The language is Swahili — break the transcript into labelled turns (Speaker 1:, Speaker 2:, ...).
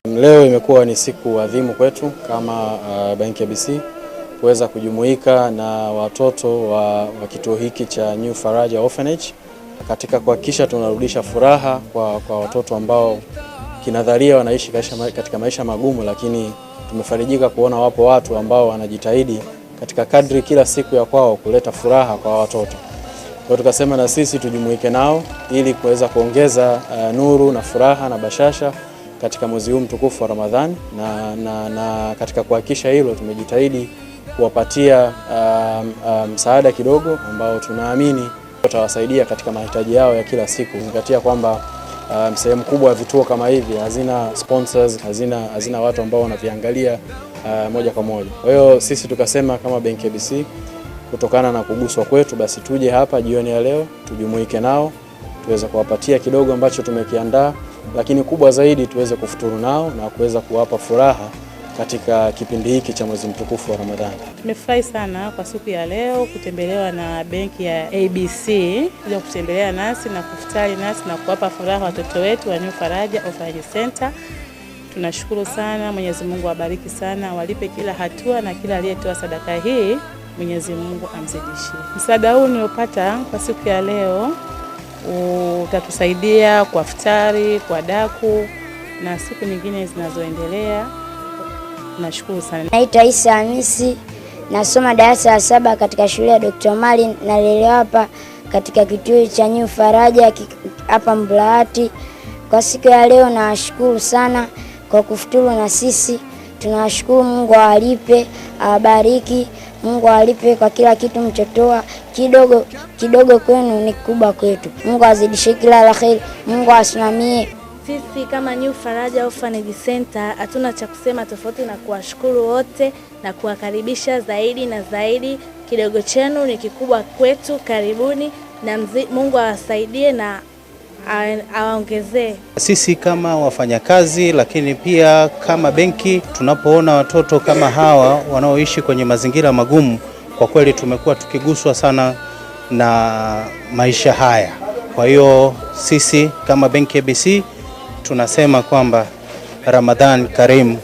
Speaker 1: Leo imekuwa ni siku adhimu kwetu kama benki ya BC kuweza kujumuika na watoto wa kituo hiki cha New Faraja Orphanage katika kuhakikisha tunarudisha furaha kwa watoto ambao kinadharia wanaishi katika maisha magumu, lakini tumefarijika kuona wapo watu ambao wanajitahidi katika kadri kila siku ya kwao kuleta furaha kwa watoto. Kwa tukasema na sisi tujumuike nao ili kuweza kuongeza nuru na furaha na bashasha katika mwezi huu mtukufu wa Ramadhani, na katika kuhakikisha hilo tumejitahidi kuwapatia msaada kidogo ambao tunaamini utawasaidia katika mahitaji yao ya kila siku. Zingatia kwamba sehemu kubwa ya vituo kama hivi hazina sponsors, hazina watu ambao wanaviangalia moja kwa moja. Kwa hiyo sisi tukasema kama benki ya BC, kutokana na kuguswa kwetu, basi tuje hapa jioni ya leo tujumuike nao tuweze kuwapatia kidogo ambacho tumekiandaa, lakini kubwa zaidi tuweze kufuturu nao na kuweza kuwapa furaha katika kipindi hiki cha mwezi mtukufu wa Ramadhani.
Speaker 2: Tumefurahi sana kwa siku ya leo kutembelewa na benki ya ABC kuja kutembelea nasi na kufutari nasi na kuwapa furaha watoto wetu wa New Faraja Orphanage Center. Tunashukuru sana, Mwenyezi Mungu awabariki sana, walipe kila hatua na kila aliyetoa sadaka hii, Mwenyezi Mungu amzidishie. Msaada huu niliopata kwa siku ya leo utatusaidia kwa futari, kwa daku na siku nyingine zinazoendelea. Nashukuru sana.
Speaker 3: Naitwa Isa Hamisi, nasoma darasa la 7 katika shule ya Dr. Mali, nalelewa hapa katika kituo cha New Faraja hapa Mbulahati. Kwa siku ya leo nawashukuru sana kwa kufuturu na sisi. Tunawashukuru, Mungu awalipe, awabariki, Mungu awalipe kwa kila kitu mchotoa. Kidogo kwenu ni kubwa kwetu. Mungu azidishe kila la kheri, Mungu asimamie.
Speaker 4: Sisi kama New Faraja Orphanage Center hatuna cha kusema tofauti na kuwashukuru wote na kuwakaribisha zaidi na zaidi. Kidogo chenu ni kikubwa kwetu, karibuni na Mungu awasaidie na awaongezee.
Speaker 5: Sisi kama wafanyakazi, lakini pia kama benki, tunapoona watoto kama hawa wanaoishi kwenye mazingira magumu, kwa kweli tumekuwa tukiguswa sana na maisha haya. Kwa hiyo sisi kama benki ya BC tunasema kwamba Ramadhan Karim.